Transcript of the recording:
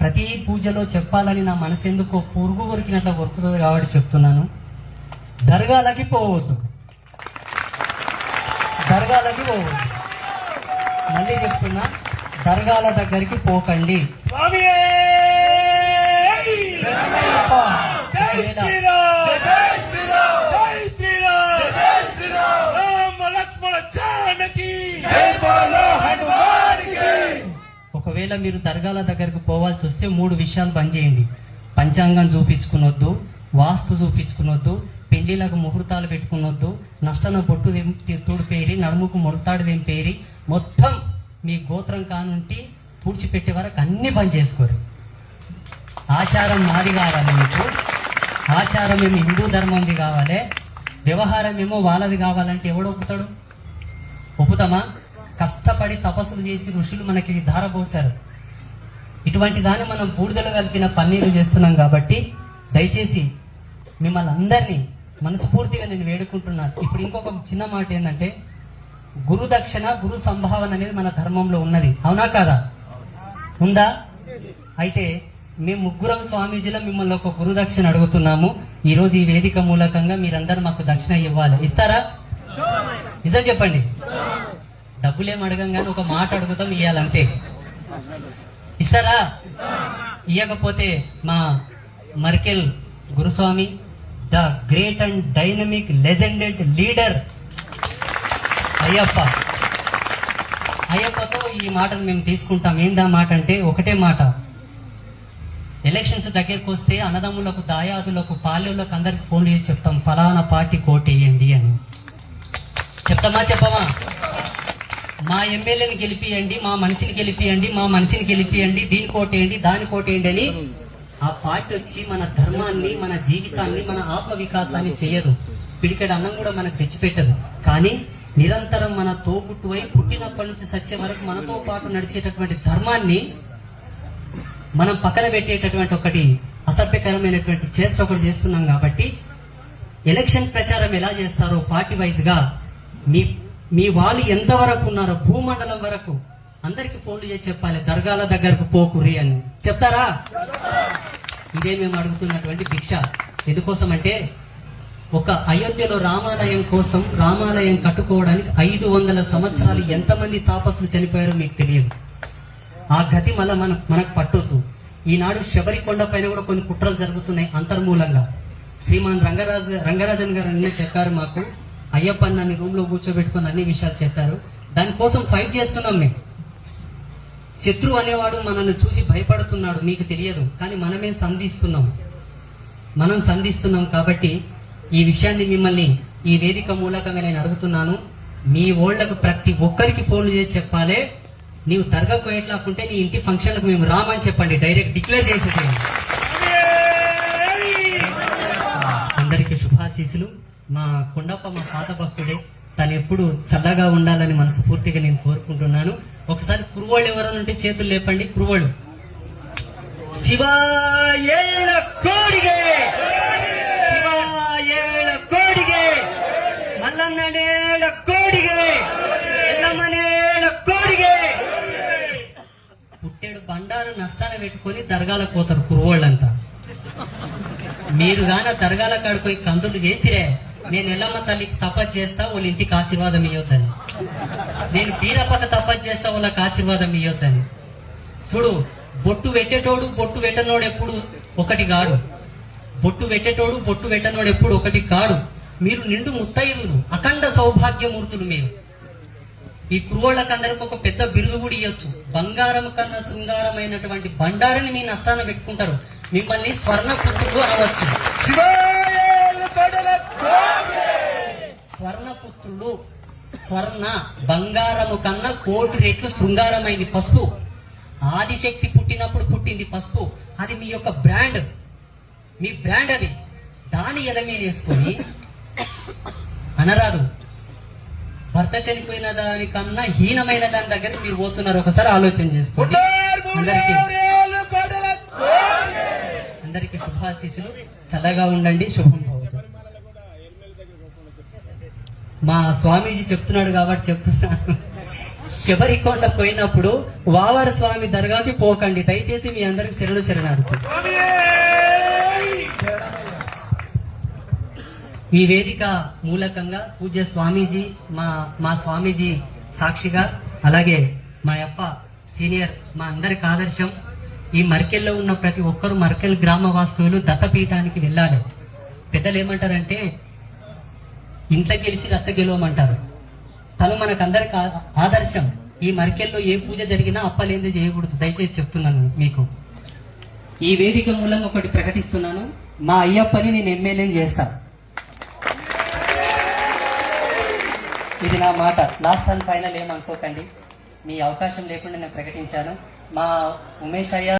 ప్రతి పూజలో చెప్పాలని నా మనసు ఎందుకో పురుగు కొరికినట్లు కొరుకుతుంది కాబట్టి చెప్తున్నాను. దర్గాలకి పోవద్దు, దర్గాలకి పోవద్దు. మళ్ళీ చెప్తున్నా, దర్గాల దగ్గరికి పోకండి. ఒకవేళ మీరు దర్గాల దగ్గరకు పోవాల్సి వస్తే 3 విషయాలు బంద్ చేయండి. పంచాంగం చూపించుకునొద్దు, వాస్తు చూపించుకునొద్దు, పెళ్లిలకు ముహూర్తాలు పెట్టుకునొద్దు, నష్టన బొట్టు తుడిపేరి, నడుముకు ముడతాడు తెంపేరి, మొత్తం మీ గోత్రం కానుంటి పూడ్చిపెట్టే వరకు అన్ని బంద్ చేసుకోరు. ఆచారం మాది కావాలి, మీకు ఆచారం ఏమో హిందూ ధర్మంది కావాలి, వ్యవహారం ఏమో వాళ్ళది కావాలంటే ఎవడు ఒప్పుతాడు? ఒప్పుతామా? కష్టపడి తపస్సులు చేసి ఋషులు మనకి ధారపోసారు. ఇటువంటి దాన్ని మనం బూడిదలు కలిపిన పన్నీరు చేస్తున్నాం. కాబట్టి దయచేసి మిమ్మల్ని అందరినీ మనస్ఫూర్తిగా నేను వేడుకుంటున్నాను. ఇప్పుడు ఇంకొక చిన్న మాట ఏంటంటే, గురు దక్షిణ, గురు సంభావన అనేది మన ధర్మంలో ఉన్నది. అవునా కాదా? ఉందా? అయితే మేము ముగ్గురం స్వామీజీలో మిమ్మల్ని ఒక గురు దక్షిణ అడుగుతున్నాము. ఈరోజు ఈ వేదిక మూలకంగా మీరందరూ మాకు దక్షిణ ఇవ్వాలి. ఇస్తారా? నిజం చెప్పండి. డబ్బులేం అడగంగానే ఒక మాట అడుగుతాం, ఇవ్వాలంతే. ఇస్తారా? ఇవ్వకపోతే మా మర్కెల్ Guruswamy, the great and dynamic legended leader అయ్యప్పతో ఈ మాటను మేము తీసుకుంటాం. ఏందా మాట అంటే, ఒకటే మాట. ఎలక్షన్స్ దగ్గరకు వస్తే అన్నదమ్ములకు, దాయాదులకు, పాల్యులకు అందరికి ఫోన్ చేసి చెప్తాం, ఫలానా పార్టీ కోటేయండి అని. చెప్తామా? చెప్పమా? మా ఎమ్మెల్యేని గెలిపియండి, మా మనిషిని గెలిపియండి, మా మనిషిని గెలిపియండి, దీని కోటేయండి, దాని కోటేయండి అని ఆ పార్టీ వచ్చి మన ధర్మాన్ని, మన జీవితాన్ని, మన ఆత్మ వికాసాన్ని చేయదు. పిడికెడు అన్నం కూడా మనకు తెచ్చిపెట్టదు. కానీ నిరంతరం మన తోబుట్టువై పుట్టినప్పటి నుంచి సచ్చే వరకు మనతో పాటు నడిచేటటువంటి ధర్మాన్ని మనం పక్కన పెట్టేటటువంటి ఒకటి అసభ్యకరమైనటువంటి చేష్ట ఒకటి చేస్తున్నాం. కాబట్టి ఎలక్షన్ ప్రచారం ఎలా చేస్తారో పార్టీ వైజ్ గా మీ వాళ్ళు ఎంతవరకు ఉన్నారో భూమండలం వరకు అందరికి ఫోన్లు చేసి చెప్పాలి, దర్గాల దగ్గరకు పోకురి అని. చెప్తారా? ఇదే మేము అడుగుతున్నటువంటి భిక్ష. ఎందుకోసం అంటే, ఒక అయోధ్యలో రామాలయం కోసం, రామాలయం కట్టుకోవడానికి 500 సంవత్సరాలు ఎంతమంది తాపసులు చనిపోయారో మీకు తెలియదు. ఆ గతి మళ్ళీ మనకు పట్టొద్దు. ఈనాడు శబరికొండ పైన కూడా కొన్ని కుట్రలు జరుగుతున్నాయి అంతర్మూలంగా. శ్రీమాన్ రంగరాజన్ గారు అన్నీ చెప్పారు మాకు. అయ్యప్ప నన్ను రూమ్ లో కూర్చోబెట్టుకుని అన్ని విషయాలు చెప్పారు. దానికోసం ఫైట్ చేస్తున్నాం మేము. శత్రువు అనేవాడు మనల్ని చూసి భయపడుతున్నాడు, మీకు తెలియదు. కానీ మనమే సంధిస్తున్నాం. కాబట్టి ఈ విషయాన్ని మిమ్మల్ని ఈ వేదిక మూలకంగా నేను అడుగుతున్నాను. మీ ఓళ్లకు ప్రతి ఒక్కరికి ఫోన్లు చేసి చెప్పాలి, నీవు దర్గాకు పోయేట్లాకుంటే నీ ఇంటి ఫంక్షన్లకు మేము రామని చెప్పండి. డైరెక్ట్ డిక్లేర్ చేసేసేయండి. అందరికీ శుభాశీస్సులు. మా కొండప్ప మా పాత భక్తుడే, తను ఎప్పుడు చల్లగా ఉండాలని మనస్ఫూర్తిగా నేను కోరుకుంటున్నాను. ఒకసారి కురువోళ్ళు ఎవరైనా ఉంటే చేతులు లేపండి. కురువోళ్ళు. శివాయేళ కోడిగే, శివాయేళ కోడిగే, మల్లన్ననేళ కోడిగే, ఎల్లమ్మనేళ కోడిగే. పుట్టేడు బండారు నష్టాన్ని పెట్టుకొని దర్గాలకు పోతారు కురువోళ్ళంతా. మీరు గాన దర్గాల కాడిపోయి కందులు చేసిరే, నేను ఎల్లమ్మ తల్లికి తపస్సు చేస్తా, వాళ్ళ ఇంటికి ఆశీర్వాదం ఇవ్వద్దని. నేను బీరప్పక తపస్సు చేస్తా, వాళ్ళకి ఆశీర్వాదం ఇవ్వద్దని. చూడు, బొట్టు పెట్టేటోడు బొట్టు పెట్టనోడు ఎప్పుడు ఒకటి కాడు. బొట్టు పెట్టేటోడు బొట్టు పెట్టనోడు ఎప్పుడు ఒకటి కాడు. మీరు నిండు ముత్తైదులు, అఖండ సౌభాగ్యమూర్తులు. మీరు ఈ కురువోళ్ళకందరికి ఒక పెద్ద బిరుదు కూడా ఇవ్వచ్చు. బంగారం కన్నా శృంగారమైనటువంటి బండారిని మీ నష్టాన్ని పెట్టుకుంటారు. మిమ్మల్ని స్వర్ణపుత్రులు అనవచ్చు. స్వర్ణపుత్రులు. స్వర్ణ బంగారము కన్నా 1 కోటి రెట్లు శృంగారమైంది పసుపు. ఆదిశక్తి పుట్టినప్పుడు పుట్టింది పసుపు. అది మీ యొక్క బ్రాండ్, మీ బ్రాండ్ అది. దాని ఎద మీద వేసుకొని అనరాదు. భర్త చనిపోయిన దానికన్నా హీనమైన దాని దగ్గర మీరు పోతున్నారు. ఒకసారి ఆలోచన చేసుకోండి. అందరికి శుభాశీస్సులు. చల్లగా ఉండండి. శుభం భవతు. మా స్వామీజీ చెప్తున్నాడు కాబట్టి చెప్తున్నాను. శబరికొండ పోయినప్పుడు వావర స్వామి దర్గాకి పోకండి, దయచేసి మీ అందరికి శరణార్థి. ఈ వేదిక మూలకంగా పూజ్య స్వామీజీ మా స్వామీజీ సాక్షిగా, అలాగే మా అప్ప సీనియర్, మా అందరికి ఆదర్శం. ఈ మర్కెల్లో ఉన్న ప్రతి ఒక్కరు మర్కెల్ గ్రామ వాస్తువులు దత్తపీఠానికి వెళ్ళాలి. పెద్దలు ఏమంటారంటే ఇంట్లోకి గెలిచి రచ్చ గెలవమంటారు. తను మనకందరికి ఆదర్శం. ఈ మర్కెల్లో ఏ పూజ జరిగినా అప్పలేంది చేయకూడదు, దయచేసి చెప్తున్నాను మీకు. ఈ వేదిక మూలంగా ఒకటి ప్రకటిస్తున్నాను, మా అయ్యప్పని నేను ఎమ్మెల్యేని చేస్తా. ఇది నా మాట, లాస్ట్ అండ్ ఫైనల్ ఏమనుకోకండి. మీ అవకాశం లేకుండా నేను ప్రకటించాను. మా ఉమేష్ అయ్య